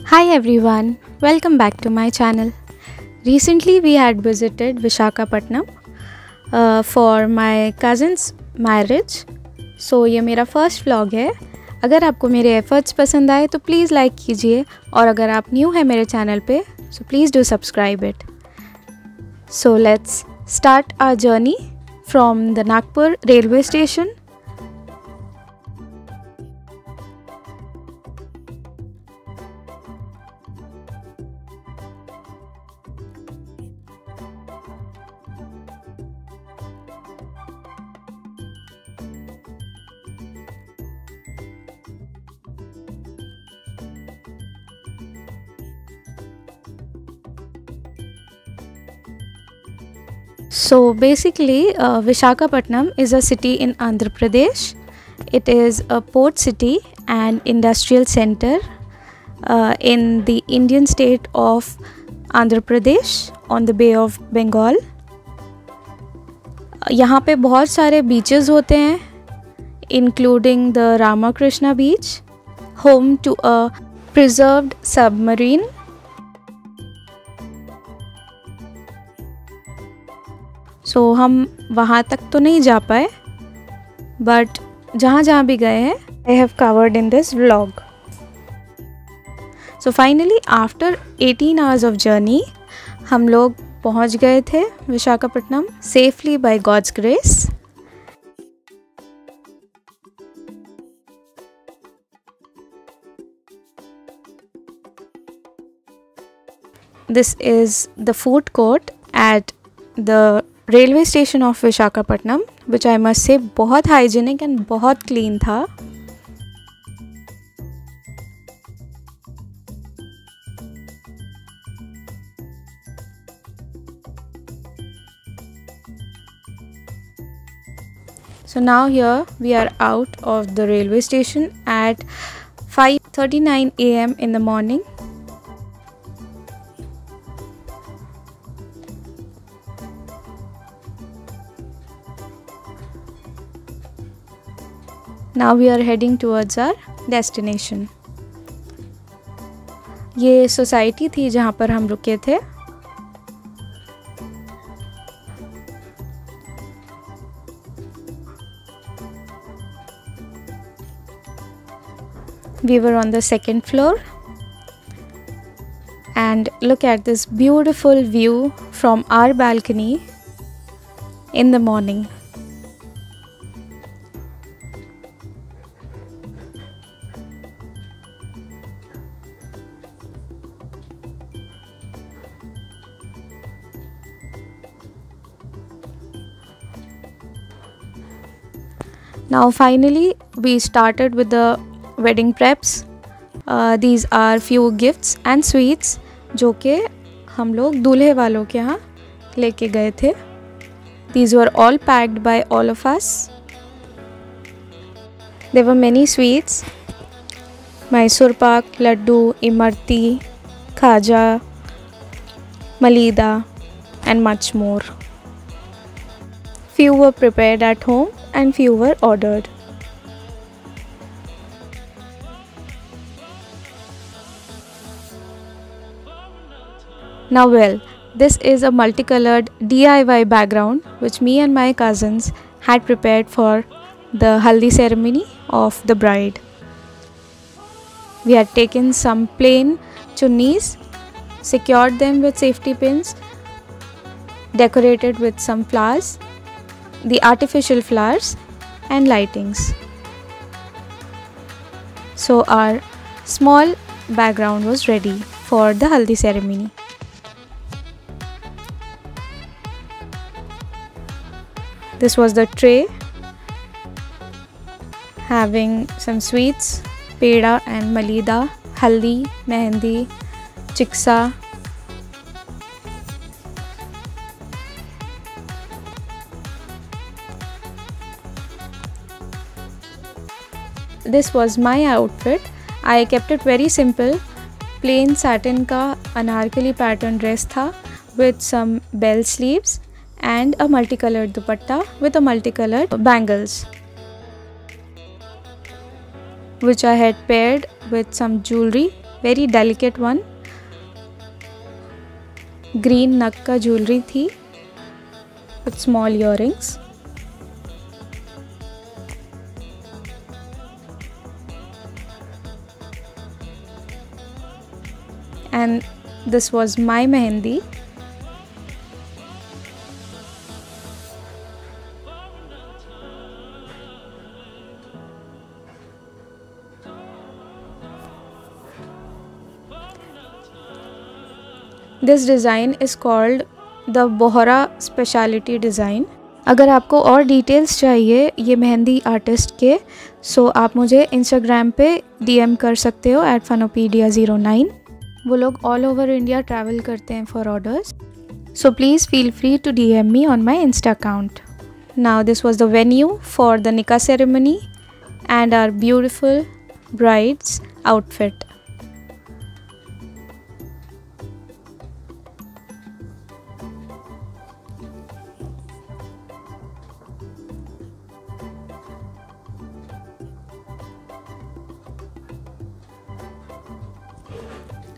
Hi everyone, welcome back to my channel. Recently we had visited Visakhapatnam for my cousin's marriage. So ये मेरा first vlog है. अगर आपको मेरे efforts पसंद आए तो प्लीज़ लाइक कीजिए और अगर आप न्यू हैं मेरे चैनल पे so please do subscribe it. So let's start our journey from the Nagpur railway station. So basically Visakhapatnam is a city in Andhra Pradesh. It is a port city and industrial center in the Indian state of Andhra Pradesh on the Bay of Bengal. यहाँ पे बहुत सारे beaches होते हैं including the Ramakrishna beach, home to a preserved submarine. So हम वहाँ तक तो नहीं जा पाए बट जहाँ भी गए हैं I have covered in this vlog. So finally after 18 hours of journey हम लोग पहुँच गए थे Visakhapatnam safely by God's grace. This is the food court at the railway station of Visakhapatnam which I must say बहुत हाइजीनिक एंड बहुत clean था. So now here we are out of the railway station at 5:39 AM in the morning. Now we are heading towards our destination. ये society थी जहाँ पर हम रुके थे. We were on the second floor and look at this beautiful view from our balcony in the morning. Now finally we started with the wedding preps. These are few gifts and sweets जो कि हम लोग दूल्हे वालों के यहाँ लेके गए थे. These were all packed by all of us. There were many sweets: Mysore pak, laddu, imarti, khaja, malida and much more. Few were prepared at home and few were ordered. Now this is a multicolored DIY background which me and my cousins had prepared for the haldi ceremony of the bride. We had taken some plain chunnis, secured them with safety pins, decorated with some flowers, the artificial flowers and lightings. So our small background was ready for the haldi ceremony. This was the tray having some sweets, peda and malida, haldi, mehendi, chiksa. This was my outfit. I kept it very simple. Plain satin का Anarkali pattern dress था with some bell sleeves and a multicolored dupatta with a multicolored bangles, which I had paired with some jewelry very delicate one. Green nag ka jewelry थी with small earrings. And this was my mehendi. This design is called the Bohra Specialty Design. अगर आपको और details चाहिए ये mehndi artist के, सो आप मुझे Instagram पे DM कर सकते हो @fanopedia09. वो लोग ऑल ओवर इंडिया ट्रैवल करते हैं for orders, so please feel free to DM me on my insta account. Now this was the venue for the nikah ceremony and our beautiful bride's outfit.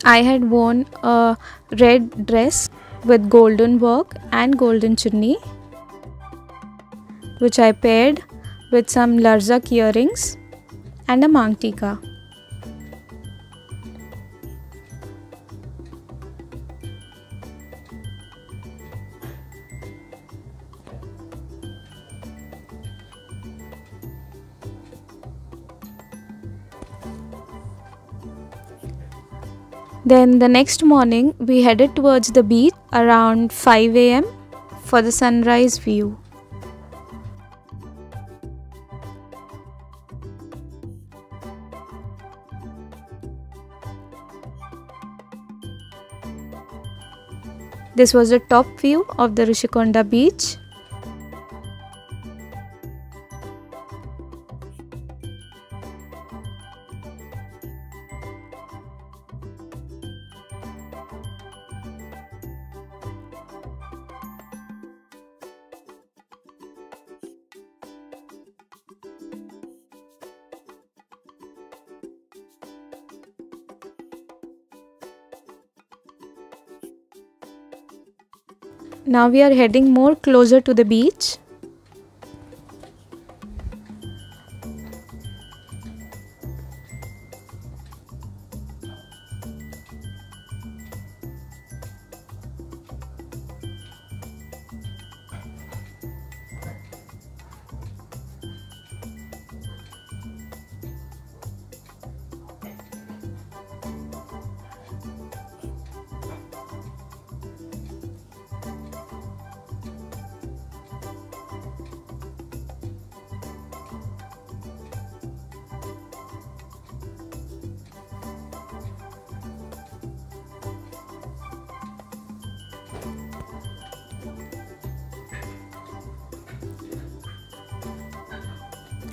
I had worn a red dress with golden work and golden chunni, which I paired with some larzak earrings and a mang tika. Then the next morning we headed towards the beach around 5 AM for the sunrise view. This was the top view of the Rishikonda beach. Now we are heading more closer to the beach.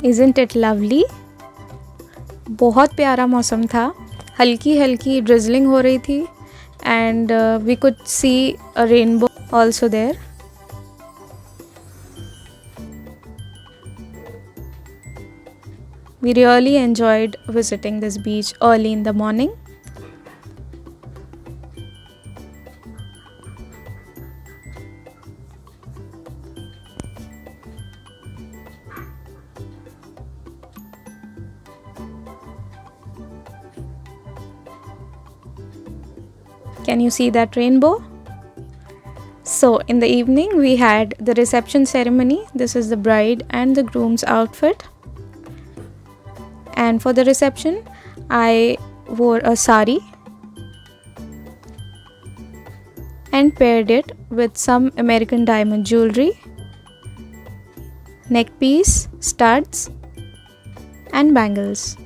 Isn't it lovely? बहुत प्यारा मौसम था, हल्की हल्की drizzling हो रही थी and we could see a rainbow also there. We really enjoyed visiting this beach early in the morning. Can you see that rainbow? So in the evening we had the reception ceremony. This is the bride and the groom's outfit. And for the reception I wore a sari and paired it with some American diamond jewelry, neck piece, studs and bangles.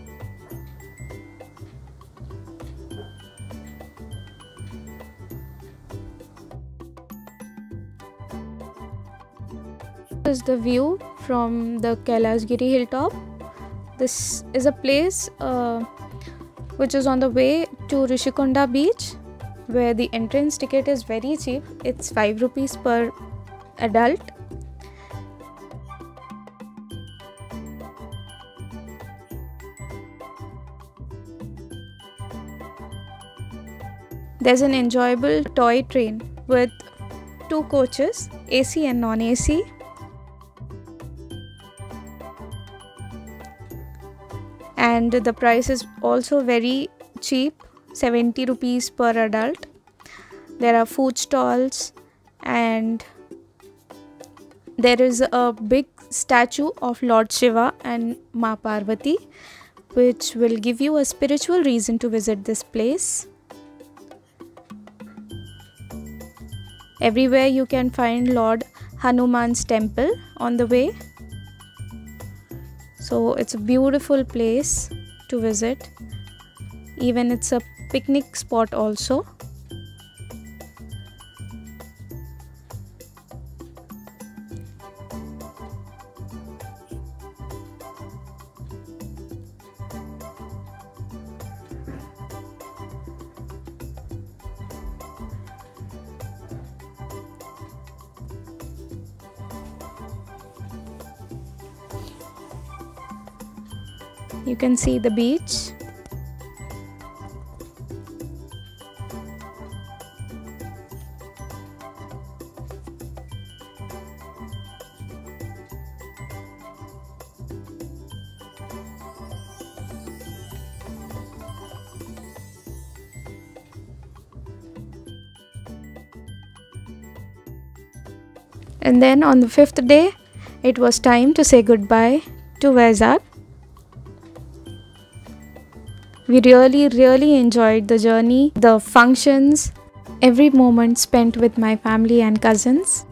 This is the view from the Kailasgiri hilltop. This is a place which is on the way to Rishikonda beach, where the entrance ticket is very cheap. It's 5 rupees per adult. There's an enjoyable toy train with 2 coaches, AC and non-AC. And the price is also very cheap, 70 rupees per adult. There are food stalls and there is a big statue of Lord Shiva and Ma Parvati, which will give you a spiritual reason to visit this place. Everywhere you can find Lord Hanuman's temple on the way. So it's a beautiful place to visit. Even it's a picnic spot also. You can see the beach. And then on the 5th day, it was time to say goodbye to Vizag. We really enjoyed the journey, the functions, every moment spent with my family and cousins.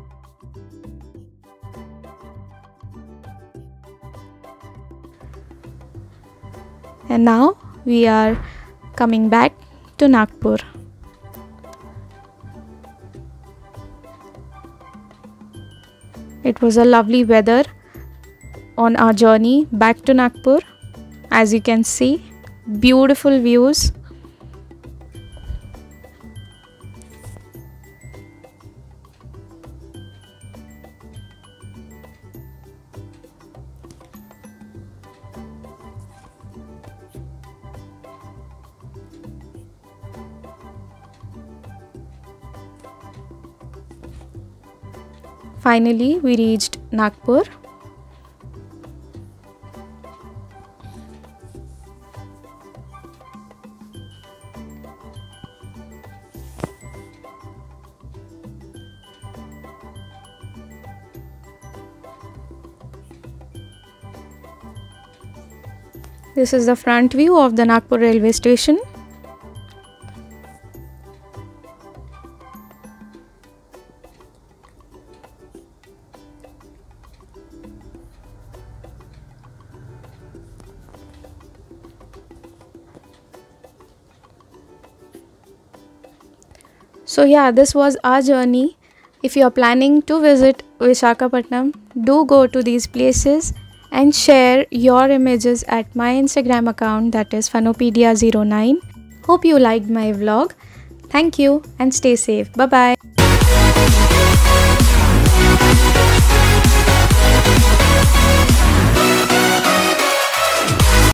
And now we are coming back to Nagpur. It was a lovely weather on our journey back to Nagpur. As you can see, beautiful views. Finally, we reached Nagpur. This is the front view of the Nagpur railway station. So yeah, this was our journey. If you are planning to visit Visakhapatnam, do go to these places and share your images at my Instagram account, that is Funopedia09. Hope you liked my vlog. Thank you and stay safe. Bye bye.